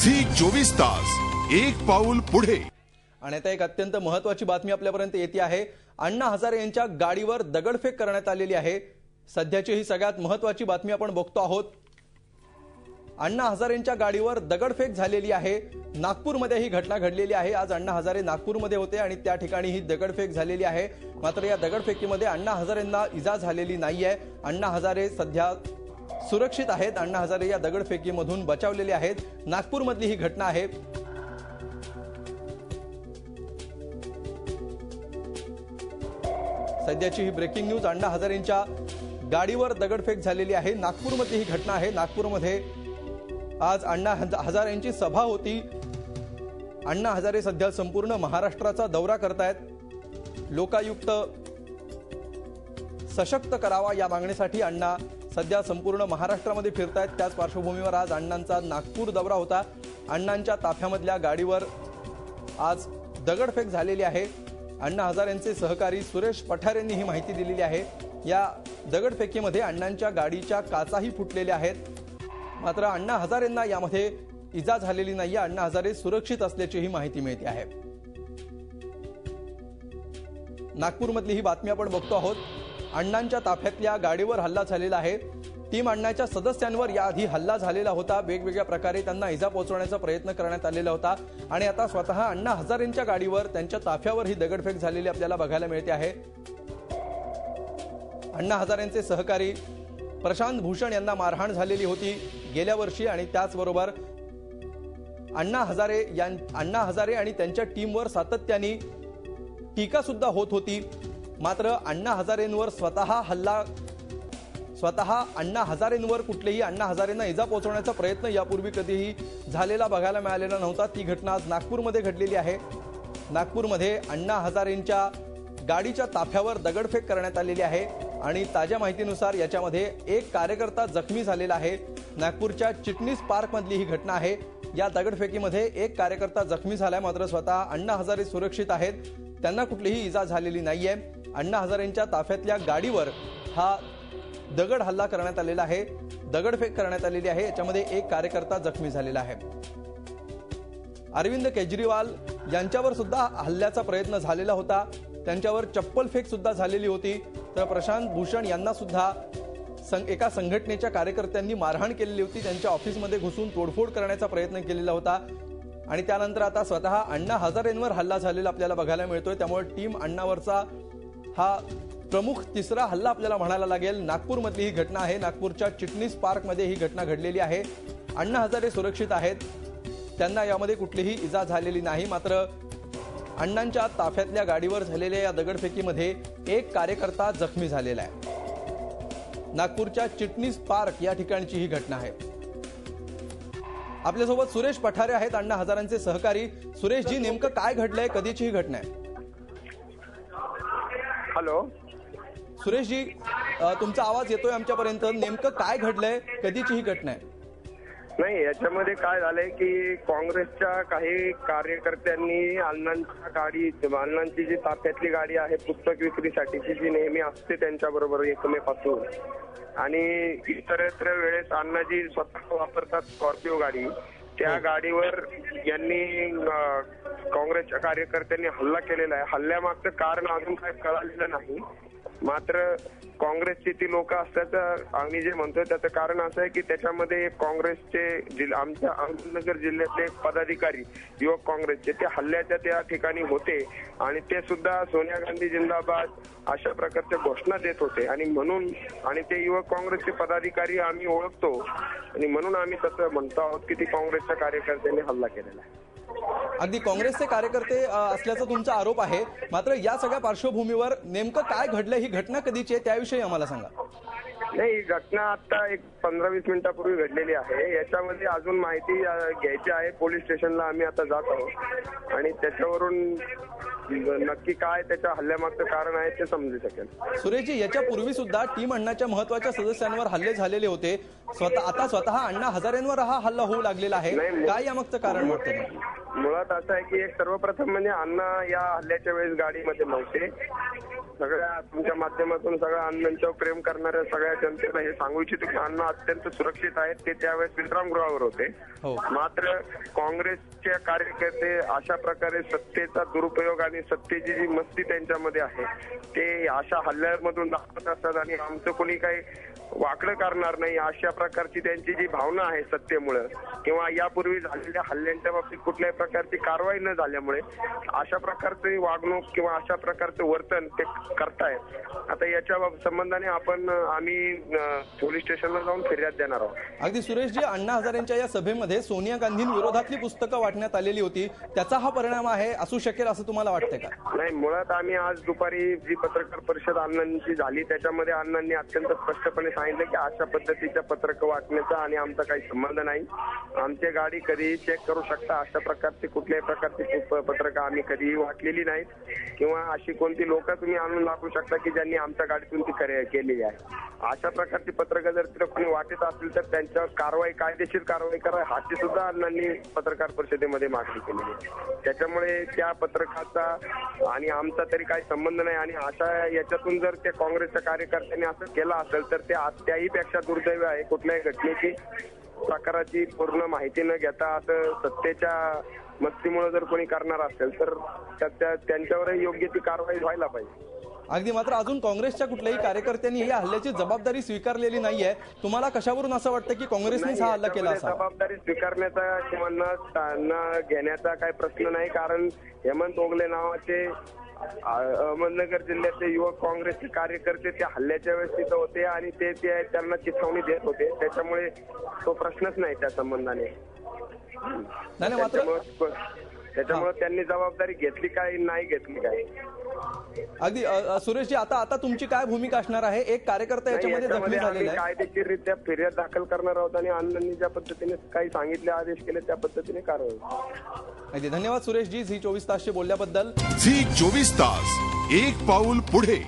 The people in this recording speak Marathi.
झी 24 तास एक पाऊल पुढे। आणि आता एक अत्यंत महत्त्वाची बातमी आपल्यापर्यंत येते आहे। अण्णा हजारे यांच्या गाडीवर दगडफेक करण्यात आलेली आहे। सध्याची ही सगळ्यात महत्त्वाची बातमी आपण बघतो आहोत। अण्णा हजारेंच्या गाडीवर दगडफेक झालेली आहे। नागपूरमध्ये ही घटना घडलेली आहे। आज अण्णा हजारे नागपूरमध्ये होते आणि त्या ठिकाणी ही दगडफेक झालेली आहे। मात्र या दगडफेकीमध्ये अण्णा हजारेंना इजा झालेली नाहीये। अण्णा हजारे सध्या सुरक्षित आहेत। अण्णा हजारे या दगडफेकीमधून बचावलेले आहेत। नागपूरमधली ही घटना आहे। सध्याची ही ब्रेकिंग न्यूज। अण्णा हजारेंच्या गाडीवर दगडफेक झालेली आहे। नागपूरमधली ही घटना आहे। नागपूरमध्ये आज अण्णा हजारेंची सभा होती। अण्णा हजारे सध्या संपूर्ण महाराष्ट्राचा दौरा करतायत। लोकायुक्त सशक्त करावा या मागणीसाठी अण्णा सध्या संपूर्ण महाराष्ट्रामध्ये फिरतायत। त्याच पार्श्वभूमीवर आज अण्णांचा नागपूर दौरा होता। अण्णांच्या ताफ्यामधल्या गाडीवर आज दगडफेक झालेली आहे। अण्णा हजारेंचे सहकारी सुरेश पठार यांनी ही माहिती दिलेली आहे। या दगडफेकीमध्ये अण्णांच्या गाडीच्या काचाही फुटलेल्या आहेत। मात्र अण्णा हजारेंना यामध्ये इजा झालेली नाहीये। अण्णा हजारे सुरक्षित असल्याची ही माहिती मिळते आहे। नागपूरमधली ही बातमी आपण बघतो आहोत। अण्णांच्या ताफ्यातल्या गाडीवर हल्ला झालेला आहे। टीम अण्णाच्या सदस्यांवर याआधी हल्ला झालेला होता। वेगवेगळ्या प्रकारे त्यांना इजा पोहोचवण्याचा प्रयत्न करण्यात आलेला होता आणि आता स्वतः अण्णा हजारेंच्या गाडीवर त्यांच्या ताफ्यावर ही दगडफेक झालेली आपल्याला बघायला मिळते आहे। अण्णा हजारेंचे सहकारी प्रशांत भूषण यांना मारहाण झालेली होती गेल्या वर्षी आणि त्याचबरोबर अण्णा हजारे आणि त्यांच्या टीमवर सातत्याने टीका सुद्धा होत होती। मात्र अण्णा हजारेंवर स्वतः अण्णा हजारेंवर कुठलेही अण्णा हजारेंना इजा पोहोचवण्याचा प्रयत्न यापूर्वी कधीही झालेला बघायला मिळालेला नव्हता। ती घटना आज नागपूरमध्ये घडलेली आहे। नागपूरमध्ये अण्णा हजारेंच्या गाडीच्या ताफ्यावर दगडफेक करण्यात आलेली आहे आणि ताज्या माहितीनुसार याच्यामध्ये एक कार्यकर्ता जखमी झालेला आहे। नागपूरच्या चिटणीस पार्क मधली ही घटना आहे। या दगडफेकीमध्ये एक कार्यकर्ता जखमी झालाय। मात्र स्वतः अण्णा हजारे सुरक्षित आहेत। त्यांना कुठलीही इजा झालेली नाहीये। अण्णा हजारेंच्या ताफ्यातल्या गाडीवर हा दगड हल्ला करण्यात आलेला आहे। दगडफेक करण्यात आलेली आहे। याच्यामध्ये एक कार्यकर्ता जखमी झालेला आहे। अरविंद केजरीवाल यांच्यावर सुद्धा हल्ल्याचा प्रयत्न झालेला होता। त्यांच्यावर चप्पल फेक सुद्धा झालेली होती। तर प्रशांत भूषण यांना सुद्धा एका संघटनेच्या कार्यकर्त्यांनी मारहाण केलेली होती। त्यांच्या ऑफिसमध्ये घुसून तोडफोड करण्याचा प्रयत्न केलेला होता आणि त्यानंतर आता स्वतः अण्णा हजारेंवर हल्ला झालेला आपल्याला बघायला मिळतोय। त्यामुळे टीम अण्णावरचा हा प्रमुख तिसरा हल्ला आपल्याला म्हणायला लागेल। नागपूरमधली ही घटना आहे। नागपूरच्या चिटणीस पार्कमध्ये ही घटना घडलेली आहे। अण्णा हजारे सुरक्षित आहेत। त्यांना यामध्ये कुठलीही इजा झालेली नाही। मात्र अण्णांच्या ताफ्यातल्या गाडीवर झालेल्या या दगडफेकीमध्ये एक कार्यकर्ता जखमी झालेला आहे। नागपूरच्या चिटणीस पार्क या ठिकाणची ही घटना आहे। आपल्यासोबत सुरेश पठारे आहेत, अण्णा हजारांचे सहकारी। सुरेशजी, नेमकं काय घडलंय? कधीची ही घटना आहे? हॅलो सुरेशजी, तुमचा आवाज येतोय आमच्यापर्यंत। नेमकं काय घडलंय? कधीची ही घटना आहे? नाही, याच्यामध्ये काय झालंय की काँग्रेसच्या काही कार्यकर्त्यांनी अण्णांची जी ताफ्यातली गाडी आहे पुस्तक विक्रीसाठीची, जी नेहमी असते त्यांच्याबरोबर 1 मे पासून, आणि इतरत्र वेळेस अण्णाजी स्वतः वापरतात स्कॉर्पिओ गाडी, त्या गाडीवर यांनी काँग्रेसच्या कार्यकर्त्यांनी हल्ला केलेला आहे। हल्ल्यामागचं कारण अजून काय कळालेलं नाही। मात्र काँग्रेसची ती लोक असल्याचं आम्ही जे म्हणतोय त्याचं कारण असं आहे की त्याच्यामध्ये काँग्रेसचे आमच्या अहमदनगर जिल्ह्यातले पदाधिकारी युवक काँग्रेसचे ते हल्ल्याच्या त्या ठिकाणी होते आणि ते सुद्धा सोनिया गांधी जिंदाबाद अशा प्रकारच्या घोषणा देत होते आणि ते युवक काँग्रेसचे पदाधिकारी आम्ही ओळखतो आणि म्हणून आम्ही तसं म्हणतो आहोत की ती काँग्रेसच्या कार्यकर्त्यांनी हल्ला केलेला आहे। अगदी काँग्रेसचे कार्यकर्ते असल्याचा तुमचा आरोप आहे। मात्र या सगळ्या पार्श्वभूमीवर नेमकं काय घडलं? ही घटना कधीची आहे त्याविषयी आम्हाला सांगा। नाही, ही घटना आता एक 15-20 मिनिटापूर्वी घडलेली आहे। याच्यामध्ये अजून माहिती घ्यायची आहे। पोलीस स्टेशनला आम्ही आता जात आहोत आणि त्याच्यावरून नक्की काय त्याच्या हल्ल्यामागचं कारण आहे ते समजू शकेल। सुरेशजी, याच्यापूर्वी सुद्धा टीम अण्णाच्या महत्वाच्या सदस्यांवर हल्ले झालेले होते। आता स्वतः अण्णा हजारेंवर हा हल्ला होऊ लागलेला आहे। काय यामागचं कारण वाटतं? मुळात असं आहे की सर्वप्रथम म्हणजे अण्णा या हल्ल्याच्या वेळेस गाडीमध्ये नव्हते सगळ्या तुमच्या माध्यमातून सगळ्या अण्णांच्यावर प्रेम करणाऱ्या सगळ्या जनतेला हे सांगू इच्छितो की अण्णा अत्यंत सुरक्षित आहेत. ते त्यावेळेस विश्रामगृहावर होते. हो. मात्र काँग्रेसचे कार्यकर्ते अशा प्रकारे सत्तेचा दुरुपयोग आणि सत्तेची जी मस्ती त्यांच्यामध्ये आहे ते अशा हल्ल्यामधून दाखवत असतात आणि आमचं कोणी काही वाकडं करणार नाही अशा प्रकारची त्यांची जी भावना आहे सत्तेमुळे किंवा यापूर्वी झालेल्या हल्ल्यांच्या बाबतीत कुठल्याही प्रकारची कारवाई न झाल्यामुळे अशा प्रकारचे वागणूक किंवा अशा प्रकारचं वर्तन ते करतायत. आता याच्या संबंधाने आम्ही पोलीस स्टेशनला जाऊन फिर्याद देणार आहोत. अगदी सुरेशजी, अण्णा हजारेंच्या या सभेमध्ये सोनिया गांधींविरोधातली पुस्तकं वाटण्यात आलेली होती, त्याचा हा परिणाम आहे असू शकेल असं तुम्हाला वाटतंय का? नाही, मुळात आम्ही आज दुपारी जी पत्रकार परिषद अण्णांची झाली त्याच्यामध्ये अण्णांनी अत्यंत स्पष्टपणे सांगितलं की अशा पद्धतीच्या पत्रक वाटण्याचा आणि आमचा काही संबंध नाही. आमची गाडी कधीही चेक करू शकता. अशा प्रकारची कुठल्याही प्रकारची पत्रकं आम्ही कधीही वाटलेली नाहीत किंवा अशी कोणती लोक तुम्ही आणून दाखवू शकता की ज्यांनी आमच्या गाडीतून ती केलेली आहे. अशा प्रकारची पत्रकं जर तिला कोणी वाटत असतील तर त्यांच्यावर कायदेशीर कारवाई करा अशी सुद्धा अण्णांनी पत्रकार परिषदेमध्ये मागणी केलेली आहे. त्याच्यामुळे त्या पत्रकाचा आणि आमचा तरी काही संबंध नाही आणि अशा याच्यातून जर त्या काँग्रेसच्या कार्यकर्त्यांनी असं केलं असेल तर ते त्याही पेक्षा दुर्दैव आहे. कुठल्याही घटनेची प्रकाराची पूर्ण माहिती न घेता असं सत्तेच्या मस्तीमुळे जर कोणी करणार असेल तर त्यांच्यावरही योग्य ती कारवाई व्हायला पाहिजे. अगदी, मात्र अजून काँग्रेसच्या कुठल्याही कार्यकर्त्यांनी या हल्ल्याची जबाबदारी स्वीकारलेली नाहीये. तुम्हाला कशावरून असं वाटतं की काँग्रेसनेच हा हल्ला केला असा? जबाबदारी स्वीकारण्याचा किंवा न घेण्याचा काही प्रश्न नाही, कारण हेमंत ओगले नावाचे अहमदनगर जिल्ह्याचे युवक काँग्रेसचे कार्यकर्ते त्या हल्ल्याच्या वेळेस तिथं होते आणि ते त्यांना चिथावणी देत होते. त्याच्यामुळे तो प्रश्नच नाही त्या संबंधाने. त्याच्यामुळे त्यांनी जबाबदारी घेतली काय नाही घेतली काय. अगदी सुरेशजी, आता तुमची काय भूमिका असणार आहे? एक कार्यकर्ता याच्यामध्ये जखमी झालेला आहे. कायदेशीररित्या फिर्याद दाखल करणार आहोत आणि अण्णांनी ज्या पद्धतीने काही सांगितले आदेश केले त्या पद्धतीने कारवाई. अगदी धन्यवाद सुरेशजी, झी 24 तासशी बोलल्याबद्दल. झी 24 तास, एक पाऊल पुढे.